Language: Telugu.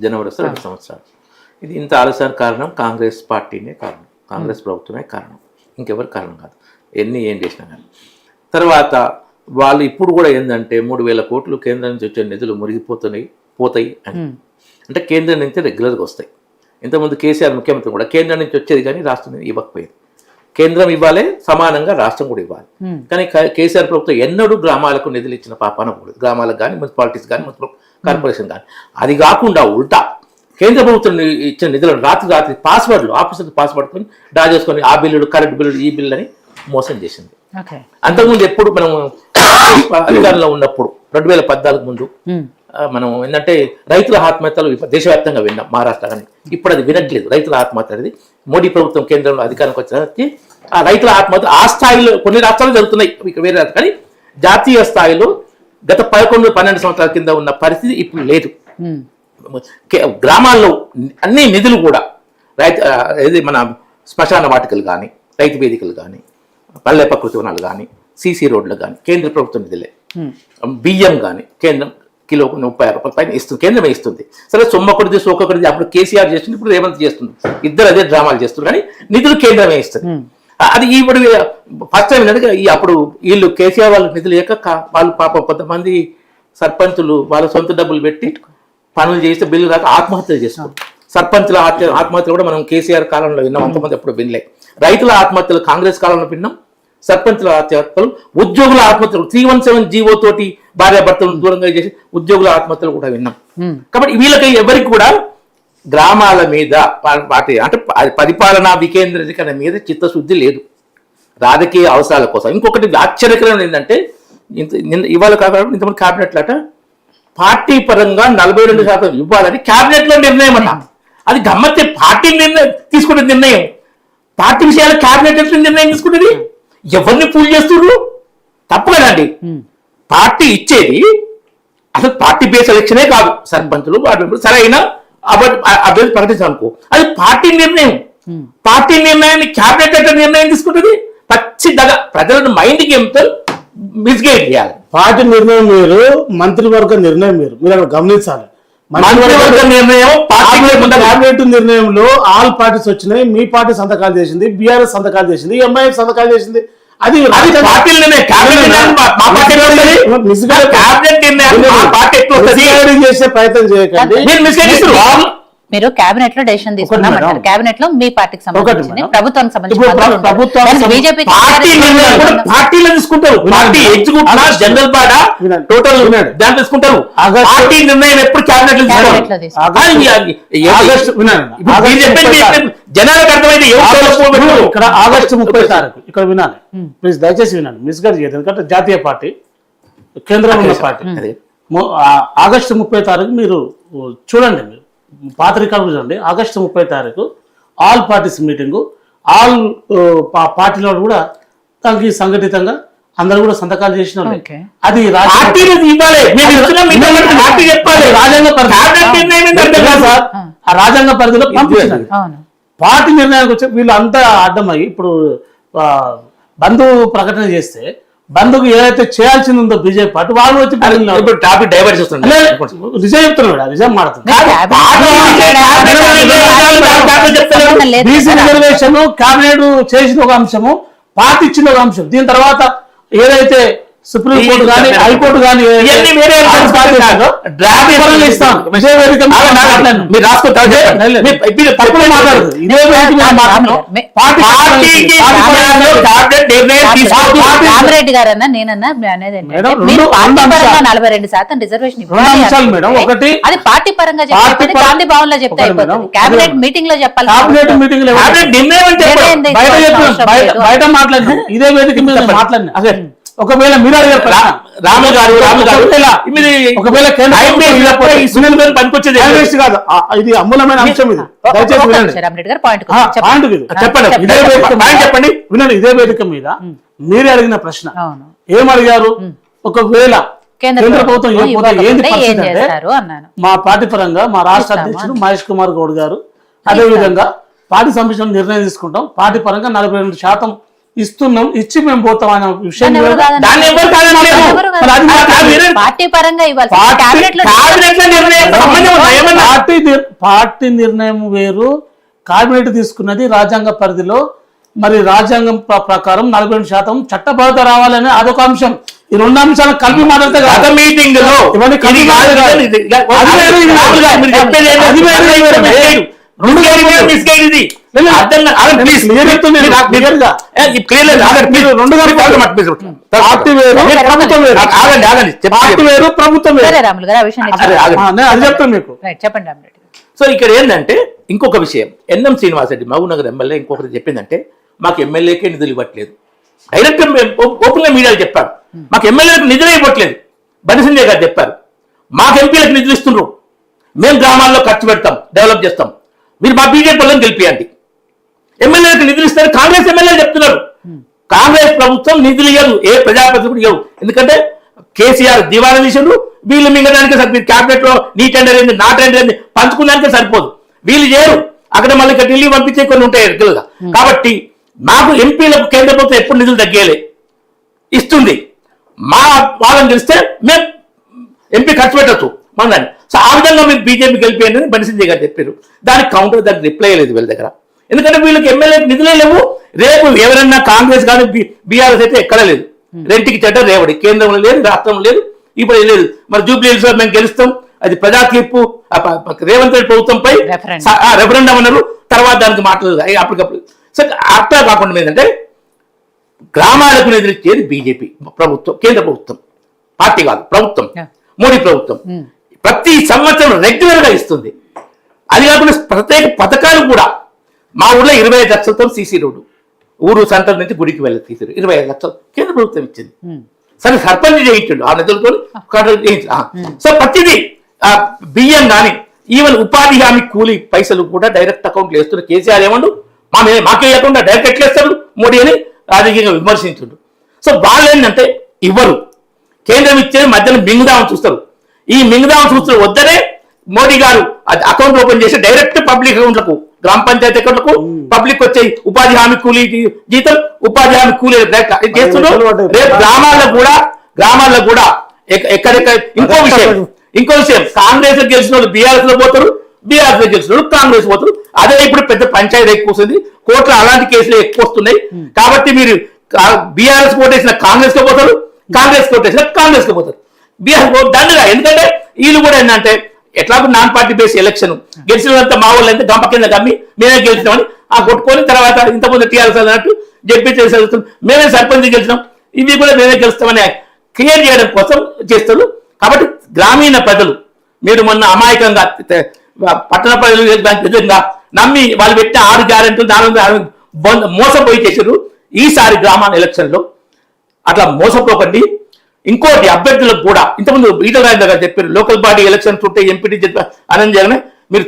జనవరి వస్తే 2 సంవత్సరాలు. ఇది ఇంత ఆలస్యానికి కారణం కాంగ్రెస్ పార్టీనే కారణం, కాంగ్రెస్ ప్రభుత్వమే కారణం, ఇంకెవరు కారణం కాదు. ఏం చేసినా కానీ. తర్వాత వాళ్ళు ఇప్పుడు కూడా ఏంటంటే 3,000 కోట్లు కేంద్రం నుంచి వచ్చే నిధులు పోతాయి అని. అంటే కేంద్రం నుంచి రెగ్యులర్గా వస్తాయి. ఇంతకుముందు కేసీఆర్ ముఖ్యమంత్రి కూడా కేంద్రం నుంచి వచ్చేది కానీ రాష్ట్రం ఇవ్వకపోయేది. కేంద్రం ఇవ్వాలి, సమానంగా రాష్ట్రం కూడా ఇవ్వాలి. కానీ కేసీఆర్ ప్రభుత్వం ఎన్నడూ గ్రామాలకు నిధులు ఇచ్చిన పాపాన కూడా, గ్రామాలకు కానీ మున్సిపాలిటీస్ కానీ మున్సిపల్ కార్పొరేషన్ కానీ. అది కాకుండా ఉల్టా కేంద్ర ప్రభుత్వం ఇచ్చిన నిధులను రాత్రి పాస్వర్డ్లు ఆఫీసర్ పాస్వర్డ్తో డ్రా చేసుకొని ఆ బిల్లులు, కరెంట్ బిల్లులు, ఈ బిల్లు అని మోసం చేసింది. అంతకుముందు ఎప్పుడు మనం అధికారంలో ఉన్నప్పుడు 2014 ముందు మనం ఏంటంటే రైతుల ఆత్మహత్యలు దేశవ్యాప్తంగా విన్నాం, మహారాష్ట్ర కానీ. ఇప్పుడు అది వినట్లేదు. రైతుల ఆత్మహత్య అనేది మోడీ ప్రభుత్వం కేంద్రంలో అధికారానికి వచ్చిన ఆ రైతుల ఆత్మహత్య ఆ స్థాయిలో కొన్ని రాష్ట్రాలు జరుగుతున్నాయి, వేరే. కానీ జాతీయ స్థాయిలో గత 11-12 సంవత్సరాల కింద ఉన్న పరిస్థితి ఇప్పుడు లేదు. గ్రామాల్లో అన్ని నిధులు కూడా మన శ్మశాన వాటికలు కానీ, రైతు వేదికలు కానీ, పల్లె ప్రకృతి వనాలు కానీ, సీసీ రోడ్లు కానీ కేంద్ర ప్రభుత్వం నిధులే. బియ్యం కానీ కేంద్రం కిలో 30 రూపాయల పైన ఇస్తుంది, కేంద్రమే ఇస్తుంది. సరే సొమ్మొకటిది సోకొకటిది అప్పుడు కేసీఆర్ చేస్తుంది, ఇప్పుడు రేవంత్ చేస్తుంది. ఇద్దరు అదే డ్రామాలు చేస్తున్నారు, కానీ నిధులు కేంద్రమే ఇస్తుంది. అది ఇప్పుడు ఫస్ట్ టైం ఏంటంటే అప్పుడు వీళ్ళు కేసీఆర్ వాళ్ళకి నిధులు లేక వాళ్ళు పాపం కొంతమంది సర్పంచులు వాళ్ళ సొంత డబ్బులు పెట్టి పనులు చేస్తే బిల్లు రాక ఆత్మహత్యలు చేస్తారు. సర్పంచుల ఆత్మహత్యలు కూడా మనం కేసీఆర్ కాలంలో విన్నాం, అంతమంది ఎప్పుడు వినలే. రైతుల ఆత్మహత్యలు కాంగ్రెస్ కాలంలో విన్నాం, సర్పంచుల ఆత్మహత్యలు, ఉద్యోగుల ఆత్మహత్యలు 317 జీవో తోటి భార్యాభర్తలను దూరంగా చేసి ఉద్యోగుల ఆత్మహత్యలు కూడా విన్నాం. కాబట్టి వీళ్ళకి ఎవరికి కూడా గ్రామాల మీద వాటి అంటే పరిపాలనా వికేంద్రీకరణ మీద చిత్తశుద్ధి లేదు, రాజకీయ అవసరాల కోసం. ఇంకొకటి ఆశ్చర్యకరం ఏంటంటే ఇవాళ కాకుండా ఇంతమంది క్యాబినెట్లట పార్టీ పరంగా 42% ఇవ్వాలని క్యాబినెట్ లో నిర్ణయం అట. అది గమ్మత్తే. పార్టీ తీసుకునే నిర్ణయం, పార్టీ విషయాలు క్యాబినెట్ ఎట్లా నిర్ణయం తీసుకునేది? ఎవరిని పూజ చేస్తున్నారు? తప్పు కదండి. పార్టీ ఇచ్చేది అసలు పార్టీ బేస్ ఎలక్షనే కాదు, సర్పంచులు సరైన అభ్యర్థి ప్రకటించాలనుకో, అది పార్టీ నిర్ణయం. పార్టీ నిర్ణయాన్ని క్యాబినెట్ ఎట్లా నిర్ణయం తీసుకుంటుంది? పచ్చి దగ. ప్రజలను మైండ్ గేమ్తో మిస్గైడ్ చేయాలి. పార్టీ నిర్ణయం మీరు, మంత్రివర్గ నిర్ణయం మీరు అక్కడ గమనించాలి. మంత్రివర్గ నిర్ణయం క్యాబినెట్ నిర్ణయంలో ఆల్ పార్టీస్ వచ్చినాయి, మీ పార్టీ సంతకాలు చేసింది, బీఆర్ఎస్ సంతకాలు చేసింది, ఎంఐఎఫ్ సంతకాలు చేసింది. అది చేసే ప్రయత్నం చేయకండి. మీరు కేబినెట్ లో డెసిషన్ తీసుకున్నామంటారు, కేబినెట్ లో మీ పార్టీకి సంబంధించి ప్రభుత్వానికి సంబంధించి బీజేపీ తీసుకుంటారు, జనరల్ బాడా టోటల్ దాన్ని తీసుకుంటారు. పార్టీ నిర్ణయం ఎప్పుడు కేబినెట్ జనాలకు అర్థమైంది. ఇక్కడ ఆగస్టు 30 ఇక్కడ వినాలి, ప్లీజ్ దయచేసి వినాలి, మిస్గైడ్ చేయదు. ఎందుకంటే జాతీయ పార్టీ, కేంద్రంలో ఉన్న పార్టీ. ఆగస్టు 30 మీరు చూడండి, మీరు పాత రికార్డు చూడండి. August 30 all parties meeting, all పార్టీలో కూడా దానికి సంఘటితంగా అందరూ కూడా సంతకాలు చేసిన అది రాజ్యాంగ పరిధిలో పంపించారు. పార్టీ నిర్ణయానికి వచ్చి వీళ్ళు అంతా అడ్డమయ్యి ఇప్పుడు బంధు ప్రకటన చేస్తే బంధుకు ఏదైతే చేయాల్సింది ఉందో బీజేపీ పార్టీ వాళ్ళు వచ్చి టాపిక్ డైవర్ట్ చేస్తున్నారు. నిజం చెప్తున్నాడు, నిజం మాట్లాడుతున్నాడు. బీసీ రిజర్వేషన్ క్యాబినెట్ చేసిన ఒక అంశము, పార్టీ ఇచ్చిన ఒక అంశం. దీని తర్వాత ఏదైతే సుప్రీంకోర్టు కానీ హైకోర్టు కానీ రామిరెడ్డి గారన్నా నేనన్నా అనేది 42% రిజర్వేషన్ ఇవ్వాలి. అది పార్టీ పరంగా చెప్పాలి, గాంధీ భవన్ లో చెప్తే అయిపోతుంది. కేబినెట్ మీటింగ్ లో చెప్పాలి. బయట మాట్లాడిన ఇదే వేదిక మీద మాట్లాడిన ఒకవేళ మీరు రాము గారు ఒకవేళ పనికొచ్చేది కాదు, ఇది అమూలమైన అంశం. ఇది దయచేసి చెప్పండి, వినండి. ఇదే వేదిక మీద మీరే అడిగిన ప్రశ్న ఏమడిగారు? ఒకవేళ కేంద్ర ప్రభుత్వం ఏంది పరిస్థితి అంటే, మా పార్టీ పరంగా మా రాష్ట్ర అధ్యక్షుడు మహేష్ కుమార్ గౌడ్ గారు అదే విధంగా పార్టీ సంబంధించిన నిర్ణయం తీసుకుంటాం, పార్టీ పరంగా 42% ఇస్తున్నాం, ఇచ్చి మేము పోతాం అనే విషయం దాన్ని ఎవరు కాదన్నారు? దాన్ని ఎవరు కాదనలేరు. ఎవరు కాదన్నారు? మరి అది మాట్లాడారు. పార్టీ పరంగా ఇవ్వాలి పార్టీ- క్యాబినెట్ లో క్యాబినెట్ లో నిర్ణయం సంబంధం ఉందా? ఏమన్నా? పార్టీ నిర్ణయం వేరు, కేబినెట్ తీసుకున్నది రాజ్యాంగ పరిధిలో. మరి రాజ్యాంగం ప్రకారం 40% చట్టబద్ధత రావాలని అదొక అంశం. ఈ రెండు అంశాలను కలిపి మాట్లాడితే గత కాదు. మీటింగ్ లో ఇవన్నీ ఇది కలిపి కాదు మాట్లాడాలి. కదా, ఇది కాదు. అది వేరు, ఇది వేరు. రాహుల్ గారు మీరు చెప్పేది ఏంటి? అది వేరు, ఇది వేరు. misguide. రెండు కలిపి misguide ఇది. లేదు. అర్థం కాదు. ఆగండి, please. నేను చెప్తున్నాను. మీరు నాకు- క్లియర్ గా. ఇది clear లేదు. ఆగండి, please. రెండు కలిపి మీరు మాట please. పార్టీ వేరు, ప్రభుత్వం వేరు. ఆగండి, ఆగండి. పార్టీ వేరు, ప్రభుత్వం వేరు. సరే రాములు గారు ఆ విషయం అరే, ఆగండి. నేను అది చెప్తాను మీకు. రైట్ చెప్పండి రామరెడ్డి గారు. సో ఇక్కడ ఏంటంటే ఇంకొక విషయం, ఎన్ఎం శ్రీనివాసరెడ్డి మహబూబ్నగర్ ఎమ్మెల్యే ఇంకొకటి చెప్పిందంటే మాకు ఎమ్మెల్యేకే నిధులు ఇవ్వట్లేదు. డైరెక్ట్ ఓపెన్ గా మీడియాలో చెప్పారు, మాకు ఎమ్మెల్యేలకు నిధులే ఇవ్వట్లేదు. బండి సంజయ్ గారు చెప్పారు, మాకు ఎంపీలకు నిధులు ఇస్తున్నారు, మేము గ్రామాల్లో ఖర్చు పెడతాం, డెవలప్ చేస్తాం, మీరు మా బీజేపీ వాళ్ళని గెలిపియండి. ఎమ్మెల్యేలకు నిధులు ఇస్తారు కాంగ్రెస్ ఎమ్మెల్యేలు చెప్తున్నారు. కాంగ్రెస్ ప్రభుత్వం నిధులు ఇవ్వదు, ఏ ప్రజాప్రతినిధి కూడా ఇవ్వదు. ఎందుకంటే కేసీఆర్ దివాలా తీసిండ్రు, వీళ్ళు మింగడానికి సరిపోదు. క్యాబినెట్ లో నీ టెండర్ ఏంది, నా టెండర్ ఏంది పంచుకున్నానికే సరిపోదు. వీళ్ళు చేయరు, అక్కడ మళ్ళీ ఇక్కడ ఢిల్లీ పంపించే కొన్ని ఉంటాయి ఎరుకలుగా. కాబట్టి మాకు ఎంపీలకు కేంద్ర ప్రభుత్వం ఎప్పుడు నిధులు తగ్గేలే ఇస్తుంది. మా వాళ్ళని తెలిస్తే మేము ఎంపీ ఖర్చు పెట్టచ్చు మనండి. సో ఆ విధంగా మీరు బీజేపీ గెలిపేయండి అని బండి సంజయ్ గారు చెప్పారు. దానికి కౌంటర్, దానికి రిప్లై లేదు వీళ్ళ దగ్గర. ఎందుకంటే వీళ్ళకి ఎమ్మెల్యేకి నిధులే లేవు. రేపు ఎవరైనా కాంగ్రెస్ కానీ బీఆర్ఎస్ అయితే ఎక్కడ లేదు. రెంటికి చెడ్డ రేవడి, కేంద్రంలో లేదు, రాష్ట్రంలో లేదు, ఇప్పుడు లేదు. మరి జూబ్లీ హిల్స్ లో మేము గెలుస్తాం, అది ప్రజా తీర్పు రేవంత్ రెడ్డి ప్రభుత్వంపై రెఫరెండం అన్నారు. తర్వాత దానికి మాట్లాడదు అప్పటికప్పుడు. సో అట్లా కాకుండా ఏంటంటే గ్రామాలకు నిధులిచ్చేది బీజేపీ ప్రభుత్వం, కేంద్ర ప్రభుత్వం, పార్టీ కాదు, ప్రభుత్వం, మోడీ ప్రభుత్వం ప్రతి సంవత్సరం రెగ్యులర్ గా ఇస్తుంది. అది కాకుండా ప్రత్యేక పథకాలు కూడా. మా ఊళ్ళో 25 లక్షలతో సీసీ రోడ్డు, ఊరు సెంటర్ నుంచి గుడికి వెళ్ళి తీసారు. 25 లక్షలు కేంద్ర ప్రభుత్వం ఇచ్చింది. సరే సర్పంచ్ చేయించండు ఆ నిధులతో. సో ప్రతిదీ బియ్యం కానీ ఈవెన్ ఉపాధి హామీ కూలీ పైసలు కూడా డైరెక్ట్ అకౌంట్లు వేస్తున్నారు. కేసీఆర్ ఏమండు మాకే ఇవ్వకుండా డైరెక్ట్ ఎట్లా వేస్తారు మోడీ అని రాజకీయంగా విమర్శించుండు. సో వాళ్ళు ఏంటంటే ఇవ్వరు, కేంద్రం ఇచ్చేది మధ్యలో మింగుదామని చూస్తారు. ఈ మింగుదామని చూస్తారు వద్దనే మోడీ గారు అకౌంట్ ఓపెన్ చేసి డైరెక్ట్ పబ్లిక్ అకౌంట్లకు, గ్రామ పంచాయతీ అకౌంట్లకు పబ్లిక్ వచ్చే ఉపాధి హామీ కూలీ జీతం, ఉపాధి హామీ కూలీ చేస్తున్నారు. రేపు గ్రామాల్లో కూడా ఎక్కడెక్కడ. ఇంకో విషయం కాంగ్రెస్ గెలిచిన వాళ్ళు బీఆర్ఎస్ లో పోతారు, బీఆర్ఎస్ లో గెలిచిన వాళ్ళు కాంగ్రెస్ పోతారు. అదే ఇప్పుడు పెద్ద పంచాయతీ ఎక్కువ వస్తుంది, కోర్టులో అలాంటి కేసులు ఎక్కువ వస్తున్నాయి. కాబట్టి మీరు బీఆర్ఎస్ కోటేసిన కాంగ్రెస్ కి పోతారు, కాంగ్రెస్ కోటేసిన కాంగ్రెస్ కి పోతారు. బీఆర్ఎస్ దండగా. ఎందుకంటే వీళ్ళు కూడా ఏంటంటే ఎట్లాగో నాన్ పార్టీ బేస్ ఎలక్షన్ గెలిచినంత మా వాళ్ళు అయితే గంప కింద కమ్మి మేమే గెలిచినామని కొట్టుకొని తర్వాత ఇంతకుముందు టీఆర్ఎస్ అన్నట్టు జడ్పీ చేసి మేమే సర్పంచ్ గెలిచినాం, ఇది కూడా మేమే గెలుస్తామని క్లియర్ చేయడం కోసం చేస్తారు. కాబట్టి గ్రామీణ ప్రజలు మీరు మొన్న అమాయకంగా పట్టణ ప్రజలు విధంగా నమ్మి వాళ్ళు పెట్టిన 6 గ్యారెంటీలు దాని మోసపోయి చేశారు. ఈసారి గ్రామాల ఎలక్షన్ లో అట్లా మోసపోకండి. ఇంకోటి అభ్యర్థులకు కూడా ఇంతకుముందు ఈటల రాజేందర్ గారు చెప్పారు, లోకల్ బాడీ ఎలక్షన్స్ ఉంటే ఎంపీటీ అనంత జగన్ మీరు